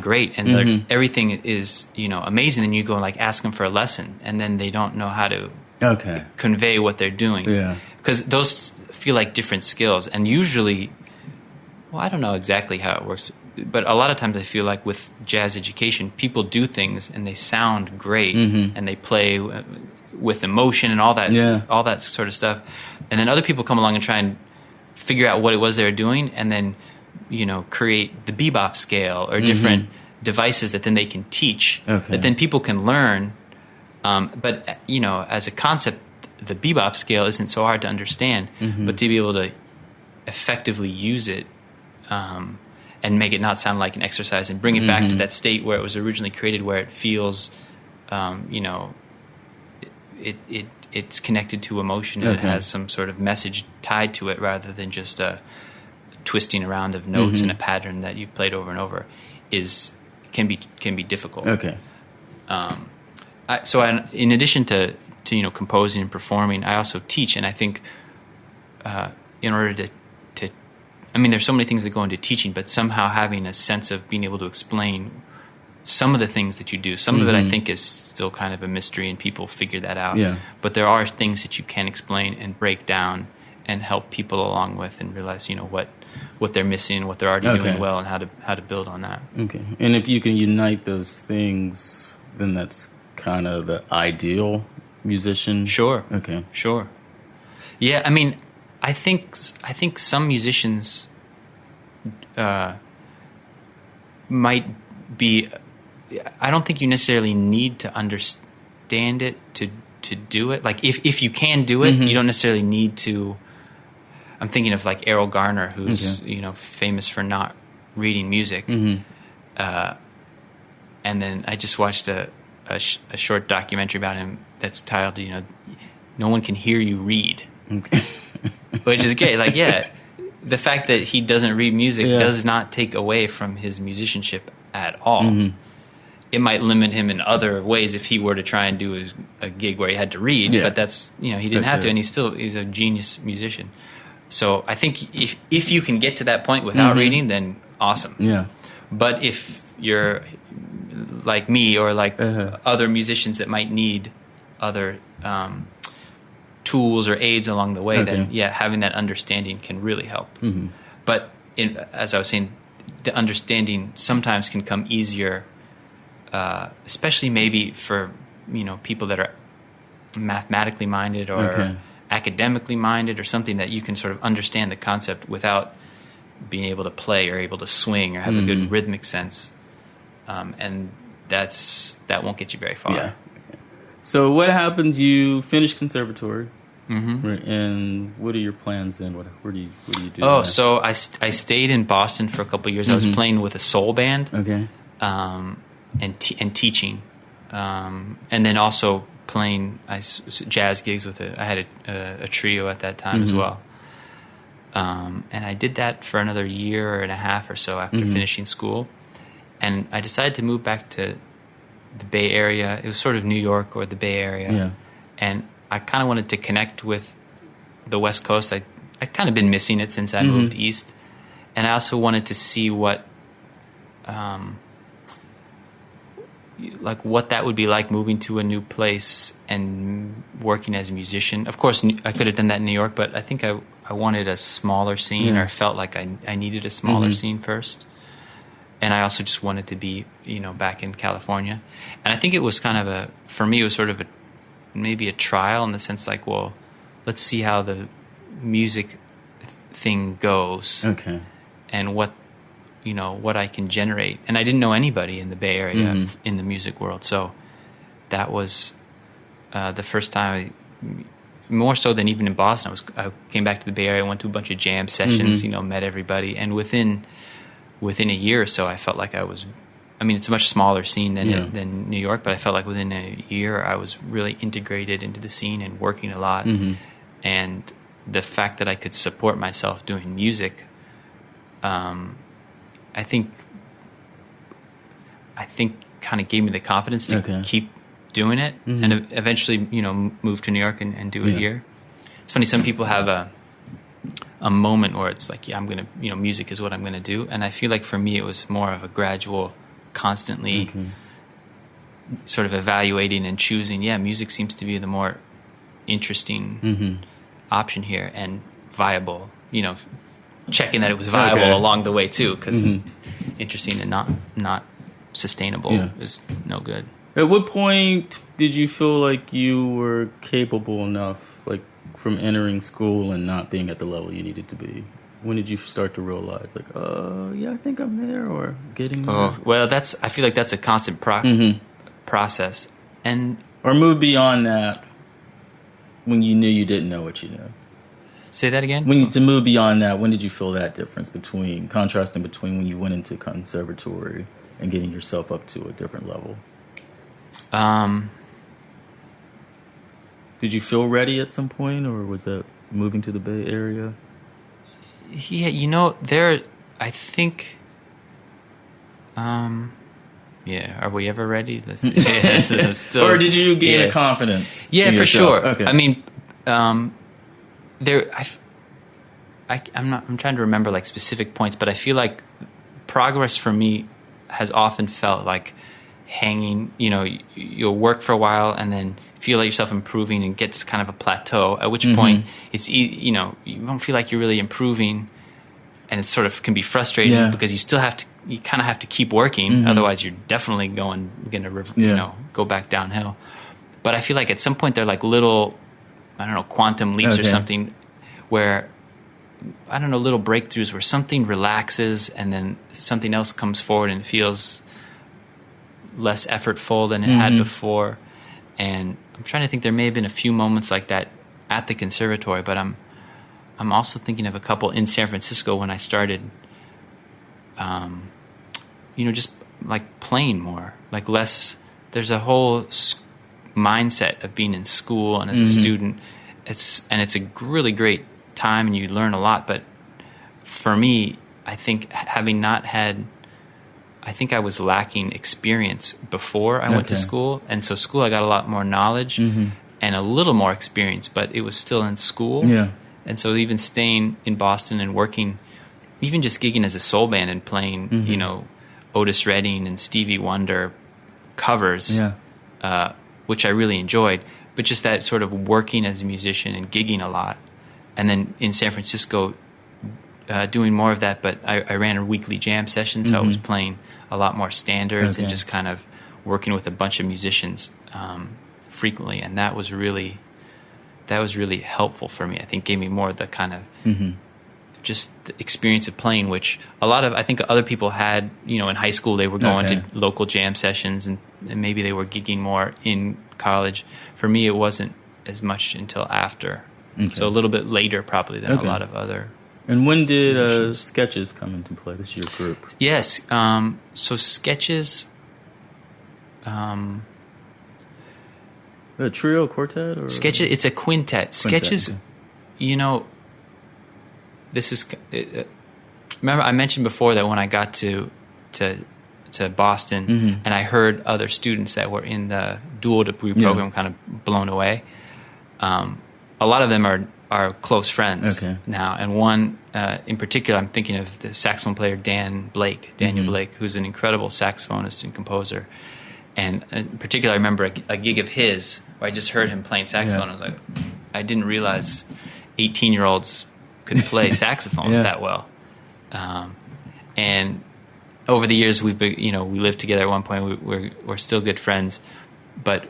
great and everything is, amazing, and you go and like ask them for a lesson, and then they don't know how to convey what they're doing. Yeah. Because those feel like different skills, and usually, well, I don't know exactly how it works, but a lot of times I feel like with jazz education, people do things and they sound great, and they play with emotion and all that sort of stuff, and then other people come along and try and figure out what it was they were doing, and then create the bebop scale or different devices that then they can teach, that then people can learn. But as a concept, the bebop scale isn't so hard to understand, but to be able to effectively use it and make it not sound like an exercise and bring it back to that state where it was originally created, where it feels, it's connected to emotion and it has some sort of message tied to it, rather than just a twisting around of notes in a pattern that you've played over and over, can be difficult. Okay. So in addition to composing and performing, I also teach, and I think in order to there's so many things that go into teaching, but somehow having a sense of being able to explain some of the things that you do. Some of it I think is still kind of a mystery, and people figure that out. Yeah. But there are things that you can explain and break down and help people along with, and realize what they're missing, what they're already doing well, and how to build on that. Okay. And if you can unite those things, then that's kind of the ideal musician. Sure. Okay. Sure. Yeah, I mean, I think some musicians might be. I don't think you necessarily need to understand it to do it. Like if you can do it, you don't necessarily need to. I'm thinking of like Errol Garner, who's famous for not reading music. And then I just watched a short documentary about him that's titled, "No One Can Hear You Read," which is great. Like, the fact that he doesn't read music does not take away from his musicianship at all. It might limit him in other ways if he were to try and do a gig where he had to read, but that's he didn't have to, and he's a genius musician. So I think if you can get to that point without reading, then awesome. Yeah. But if you're like me or like other musicians that might need other tools or aids along the way, then having that understanding can really help. But as I was saying, the understanding sometimes can come easier, especially maybe for people that are mathematically minded or academically minded, or something that you can sort of understand the concept without being able to play or able to swing or have a good rhythmic sense, and that won't get you very far. Yeah. So what happens? You finish conservatory, and what are your plans then? What do you do? Oh, so I stayed in Boston for a couple of years. I was playing with a soul band, and teaching, and then also playing jazz gigs with I had a trio at that time as well. And I did that for another year and a half or so after finishing school. And I decided to move back to the Bay Area. It was sort of New York or the Bay Area. Yeah. And I kind of wanted to connect with the West Coast. I kind of been missing it since I moved east. And I also wanted to see what that would be like moving to a new place and working as a musician. Of course, I could have done that in New York, but I think I wanted a smaller scene, or felt like I needed a smaller scene first. And I also just wanted to be, back in California. And I think it was kind of for me, it was sort of maybe a trial, in the sense like, well, let's see how the music thing goes. Okay. And what I can generate. And I didn't know anybody in the Bay Area in the music world. So that was the first time, more so than even in Boston. I came back to the Bay Area, went to a bunch of jam sessions, met everybody. And within a year or so, I felt like it's a much smaller scene than New York, but I felt like within a year I was really integrated into the scene and working a lot. And the fact that I could support myself doing music, I think I think kind of gave me the confidence to keep doing it, and eventually, move to New York and do it here. It's funny, some people have a moment where it's like, I'm going to, music is what I'm going to do. And I feel like for me, it was more of a gradual, constantly sort of evaluating and choosing, music seems to be the more interesting option here and viable, checking that it was viable along the way too, because interesting and not sustainable is no good. At what point did you feel like you were capable enough, like from entering school and not being at the level you needed to be? When did you start to realize, like, I think I'm there, or getting there? Oh, well, I feel like that's a constant process. Or move beyond that when you knew you didn't know what you knew. Say that again? To move beyond that, when did you feel that difference contrasting between when you went into conservatory and getting yourself up to a different level? Did you feel ready at some point, or was that moving to the Bay Area? Yeah, I think, are we ever ready? Let's see. Still, or did you gain a confidence? Yeah, for sure. Okay. I mean, I'm trying to remember like specific points, but I feel like progress for me has often felt like hanging, you'll work for a while and then feel like yourself improving and get to kind of a plateau, at which point it's, you don't feel like you're really improving, and it sort of can be frustrating because you kind of have to keep working. Otherwise you're definitely going to go back downhill. But I feel like at some point they're like little, I don't know, quantum leaps or something where, I don't know, little breakthroughs where something relaxes and then something else comes forward and feels less effortful than it had before. And I'm trying to think, there may have been a few moments like that at the conservatory, but I'm also thinking of a couple in San Francisco when I started, just like playing more, like less. There's a whole mindset of being in school and as a student. It's a really great time and you learn a lot. But for me, I think I was lacking experience before I went to school. And so school, I got a lot more knowledge and a little more experience, but it was still in school. Yeah. And so even staying in Boston and working, even just gigging as a soul band and playing, Otis Redding and Stevie Wonder covers, which I really enjoyed. But just that sort of working as a musician and gigging a lot. And then in San Francisco, doing more of that, but I ran a weekly jam session, so I was playing a lot more standards and just kind of working with a bunch of musicians frequently, and that was really helpful for me. I think gave me more of the kind of just the experience of playing, which I think other people had. In high school they were going to local jam sessions, and maybe they were gigging more in college. For me, it wasn't as much until after, so a little bit later probably than a lot of other. And when did Sketches come into play? This is your group. Yes. So Sketches... a trio, quartet? Or? Sketches, it's a quintet. Sketches, this is... remember, I mentioned before that when I got to Boston and I heard other students that were in the dual degree program kind of blown away. A lot of them are close friends now, and one in particular, I'm thinking of the saxophone player Daniel Blake, who's an incredible saxophonist and composer. And in particular, I remember a gig of his where I just heard him playing saxophone. I was like, I didn't realize 18-year-olds could play saxophone that well. And over the years, we lived together at one point. We're still good friends, but.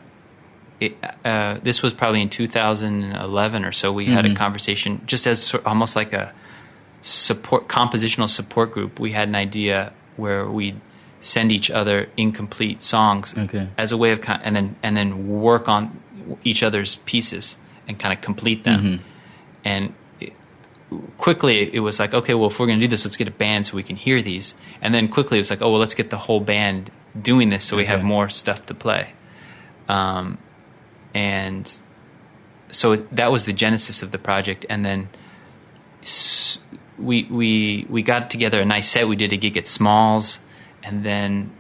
This was probably in 2011 or so. We had a conversation just as almost like a compositional support group. We had an idea where we'd send each other incomplete songs as a way of and then work on each other's pieces and kind of complete them. And quickly it was like, okay, well, if we're going to do this, let's get a band so we can hear these. And then quickly it was like, oh, well, let's get the whole band doing this so we have more stuff to play. And so that was the genesis of the project. And then we got together a nice set. We did a gig at Smalls, and then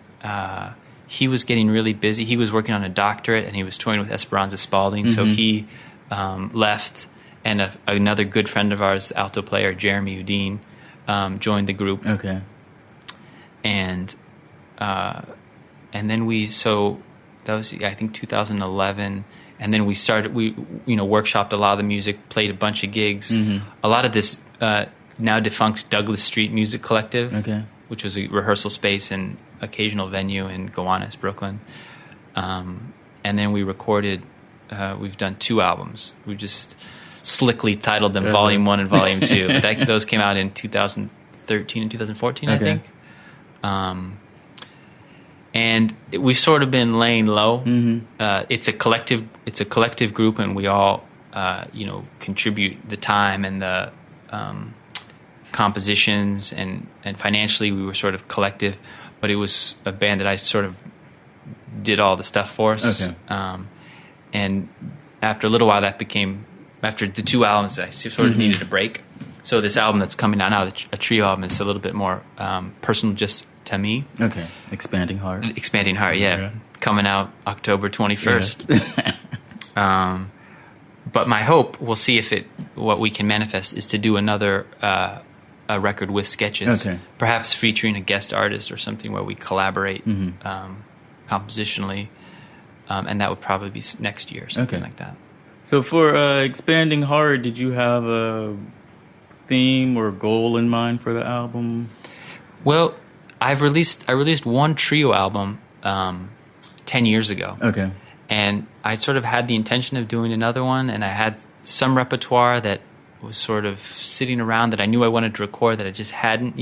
he was getting really busy. He was working on a doctorate, and he was touring with Esperanza Spalding, so he left, and another good friend of ours, alto player Jeremy Udine, joined the group. Okay. And then that was, I think, 2011, and then we workshopped a lot of the music, played a bunch of gigs. A lot of this now defunct Douglas Street Music Collective, which was a rehearsal space and occasional venue in Gowanus, Brooklyn. And then we recorded, we've done 2 albums. We just slickly titled them Volume 1 and Volume 2. But those came out in 2013 and 2014, I think. And we've sort of been laying low. It's a collective group, and we all contribute the time and the compositions, and financially we were sort of collective, but it was a band that I sort of did all the stuff for us. And after a little while, after the 2 albums, I sort of needed a break. So this album that's coming out now, a trio album, is a little bit more personal just to me. Okay. Expanding Heart, yeah. Coming out October 21st. Yeah. But my hope, we'll see what we can manifest, is to do another a record with sketches, perhaps featuring a guest artist or something where we collaborate compositionally, and that would probably be next year or something like that. So for Expanding Heart, did you have a theme or goal in mind for the album? Well, I released one trio album 10 years ago. Okay. And I sort of had the intention of doing another one, and I had some repertoire that was sort of sitting around that I knew I wanted to record that I just hadn't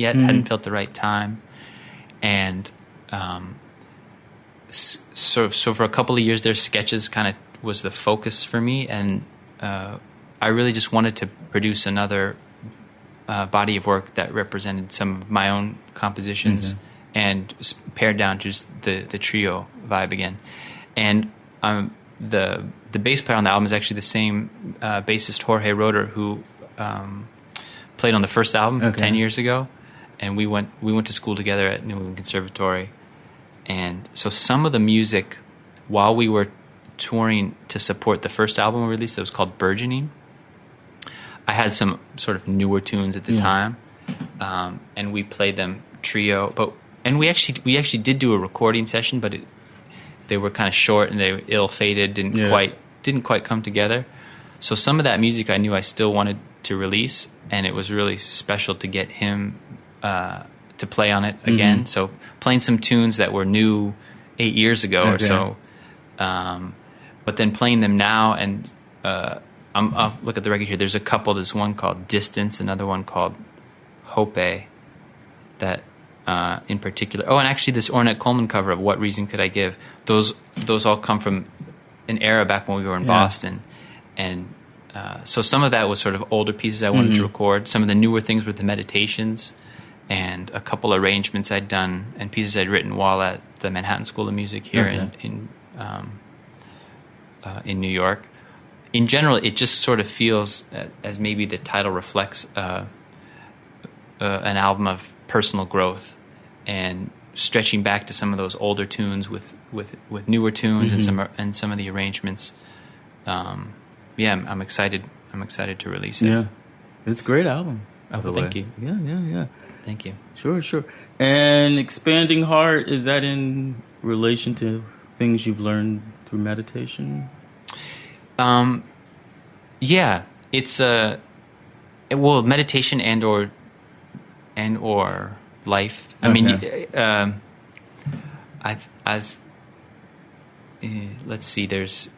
felt the right time. And so for a couple of years there, sketches kind of was the focus for me, and I really just wanted to produce another body of work that represented some of my own compositions and pared down just the trio vibe again. And the bass player on the album is actually the same bassist Jorge Roeder who played on the first album 10 years ago, and we went to school together at New England Conservatory. And so some of the music, while we were touring to support the first album we released that was called Burgeoning, I had some sort of newer tunes at the time, and we played them trio. And we actually did do a recording session, but they were kind of short and they were ill-fated, didn't quite come together. So some of that music I knew I still wanted to release, and it was really special to get him to play on it again. So playing some tunes that were new 8 years ago or so, but then playing them now, and I'll look at the record here. There's a couple. There's one called Distance, another one called Hope, that in particular. Oh, and actually this Ornette Coleman cover of What Reason Could I Give? Those all come from an era back when we were in Boston. And so some of that was sort of older pieces I wanted to record. Some of the newer things were the Meditations, and a couple arrangements I'd done and pieces I'd written while at the Manhattan School of Music here in New York. In general, it just sort of feels, as maybe the title reflects, an album of personal growth and stretching back to some of those older tunes with newer tunes and some of the arrangements. I'm excited to release it. Yeah, it's a great album. Thank you. Yeah. Thank you. Sure. And Expanding Heart, is that in relation to things you've learned through meditation? Yeah, it's meditation and or life. I mean, let's see. There's.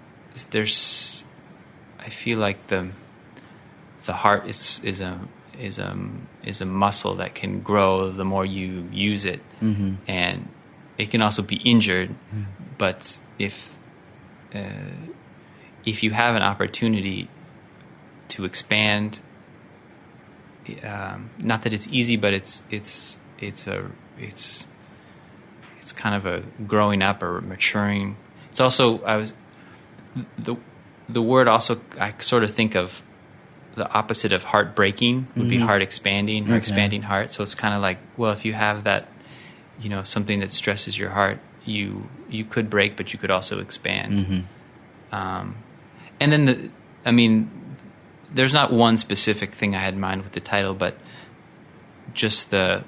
I feel like the heart is a muscle that can grow the more you use it, and it can also be injured. But if you have an opportunity to expand, not that it's easy, but it's kind of a growing up or maturing. It's also the word also, I sort of think of the opposite of heart breaking would be heart expanding or expanding heart. So it's kind of like, well, if you have that something that stresses your heart, you could break, but you could also expand. And then there's not one specific thing I had in mind with the title, but just the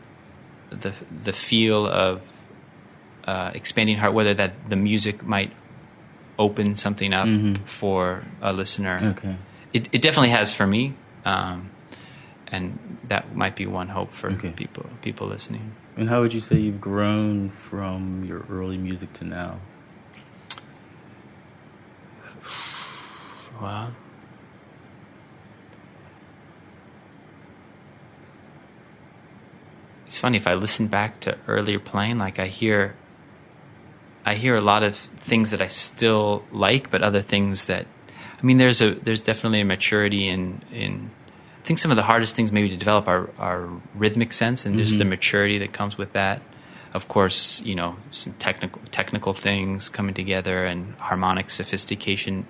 feel of expanding heart, whether that the music might open something up for a listener. Okay. It definitely has for me, and that might be one hope for people listening. And how would you say you've grown from your early music to now? Well, it's funny, if I listen back to earlier playing, like I hear a lot of things that I still like, but other things that, there's definitely a maturity in I think some of the hardest things maybe to develop are rhythmic sense, and just the maturity that comes with that. Of course, some technical things coming together, and harmonic sophistication,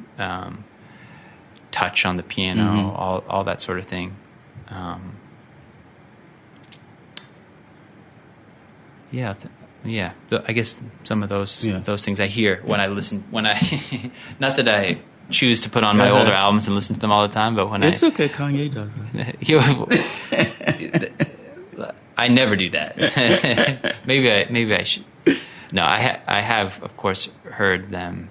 touch on the piano, all that sort of thing. I guess some of those things I hear when I listen. Not that I choose to put on my older albums and listen to them all the time, but when it's okay, Kanye does it. I never do that. maybe I should. No, I have of course heard them,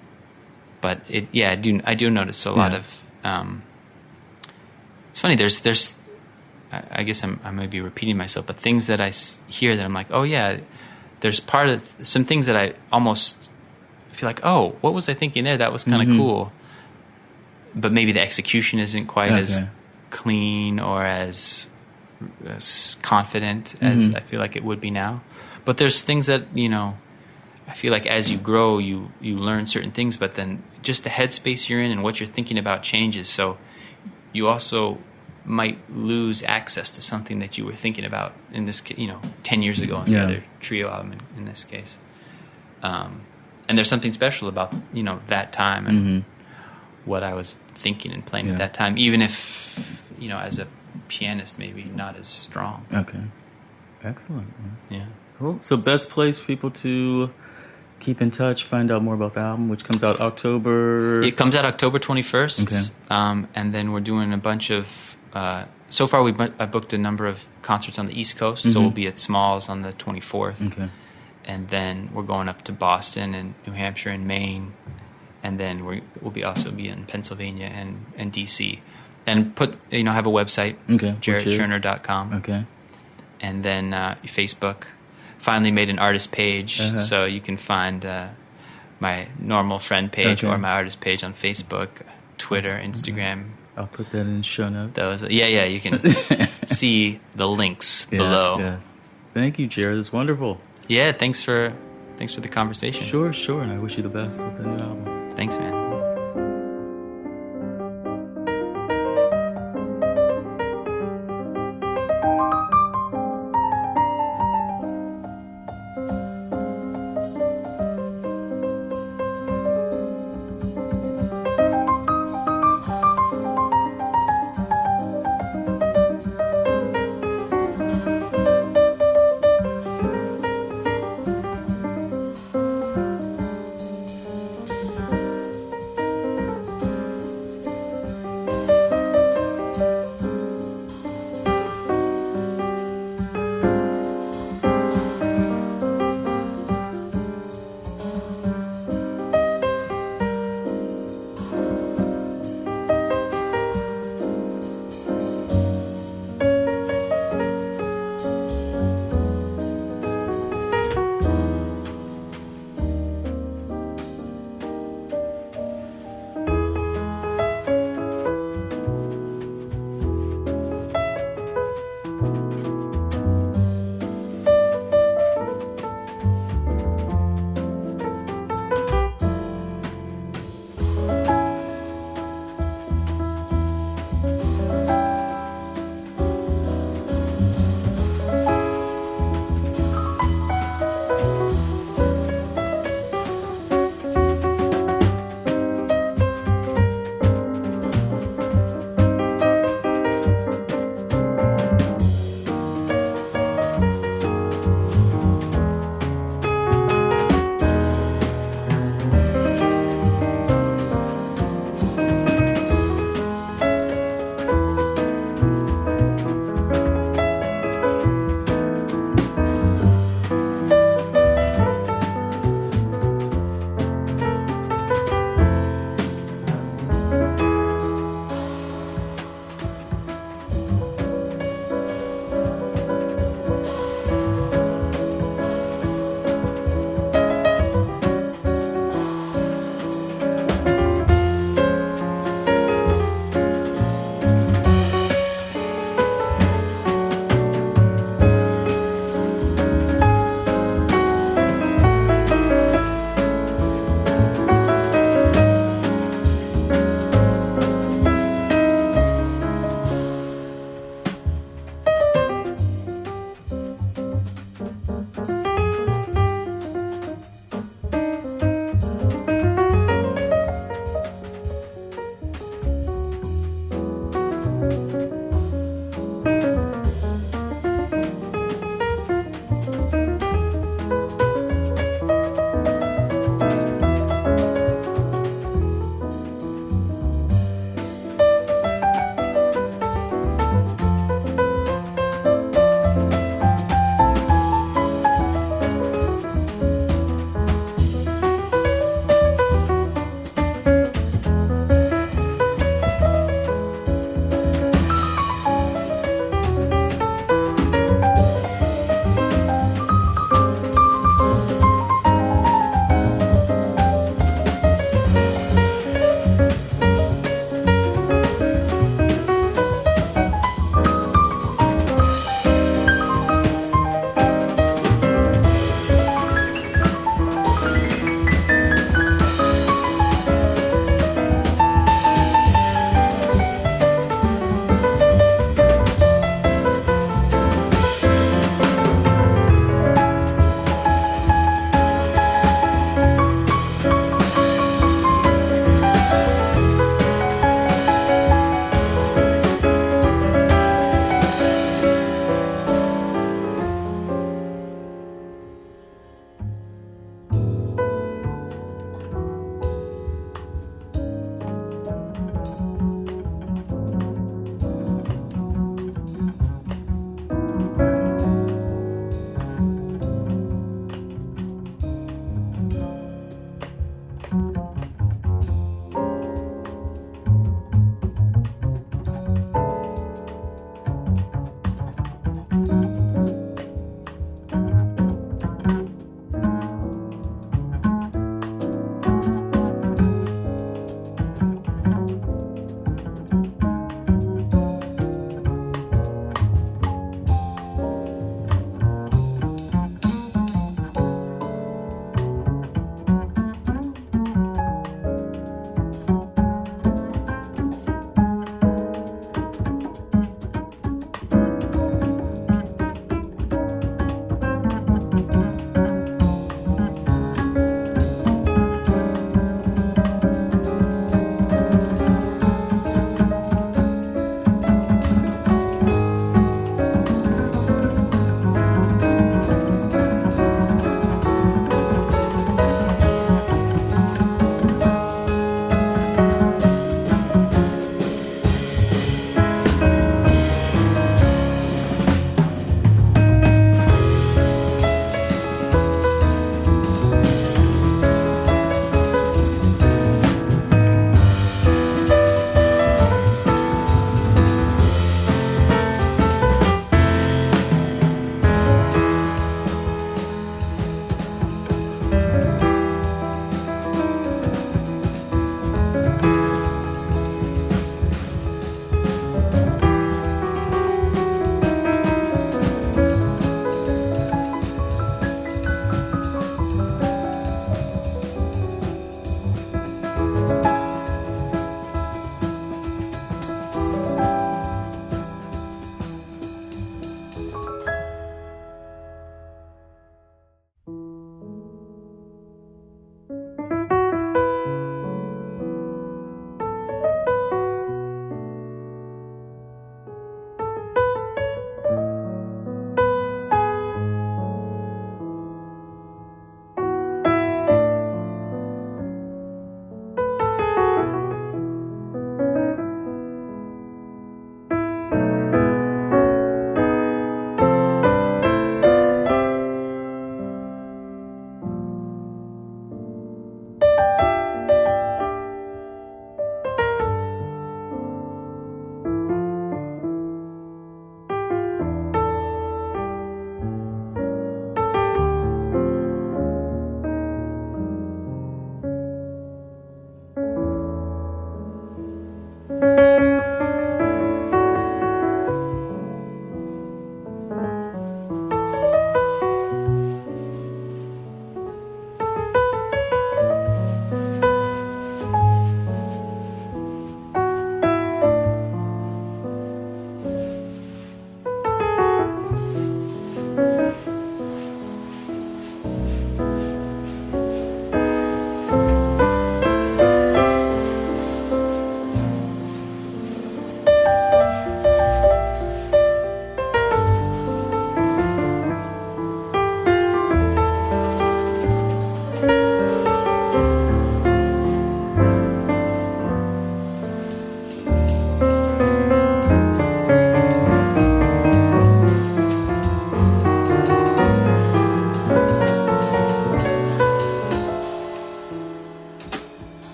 but I do notice a lot of. It's funny. There's I guess I might be repeating myself, but things that I hear that I'm like, oh yeah, there's part of some things that I almost feel like, oh, what was I thinking there? That was kind of cool. But maybe the execution isn't quite as clean or as confident as I feel like it would be now. But there's things that, I feel like as you grow, you learn certain things, but then just the headspace you're in and what you're thinking about changes. So you also might lose access to something that you were thinking about in this, 10 years ago on the other trio album in this case. And there's something special about, that time and what I was thinking and playing at that time, even if, as a pianist, maybe not as strong. Okay. Excellent. Yeah. Cool. So best place for people to keep in touch, find out more about the album, which comes out October... It comes out October 21st. Okay. And then we're doing a bunch of... so far, I booked a number of concerts on the East Coast, so we'll be at Smalls on the 24th. Okay. And then we're going up to Boston and New Hampshire and Maine. And then we'll also be in Pennsylvania and D.C. And have a website, jarrettcherner.com. Okay. And then Facebook. Finally made an artist page, so you can find my normal friend page or my artist page on Facebook, Twitter, Instagram. I'll put that in show notes. You can see the links below. Yes. Thank you, Jared. It's wonderful. Yeah, thanks for the conversation. Sure. And I wish you the best with the new album. Thanks, man.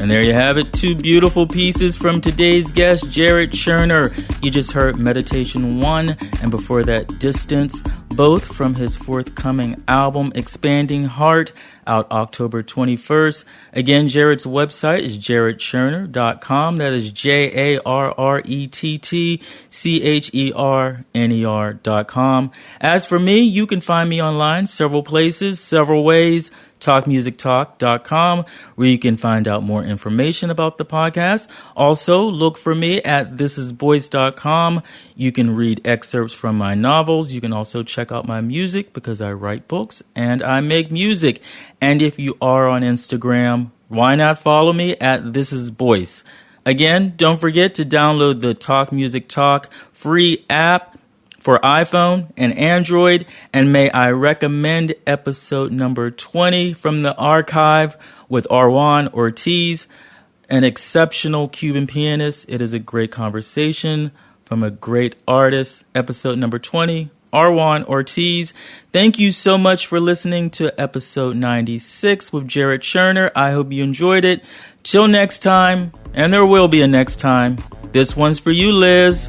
And there you have it, 2 beautiful pieces from today's guest, Jarrett Cherner. You just heard Meditation 1, and before that, Distance, both from his forthcoming album, Expanding Heart, out October 21st. Again, Jarrett's website is jarrettcherner.com. That is JarrettCherner.com. As for me, you can find me online several places, several ways. TalkMusicTalk.com, where you can find out more information about the podcast. Also, look for me at thisisboice.com. You can read excerpts from my novels. You can also check out my music because I write books and I make music. And if you are on Instagram, why not follow me at thisisboice? Again, don't forget to download the Talk Music Talk free app for iPhone and Android, and may I recommend episode number 20 from the archive with Arwan Ortiz, an exceptional Cuban pianist. It is a great conversation from a great artist. Episode number 20, Arwan Ortiz. Thank you so much for listening to episode 96 with Jarrett Cherner. I hope you enjoyed it. Till next time, and there will be a next time. This one's for you, Liz.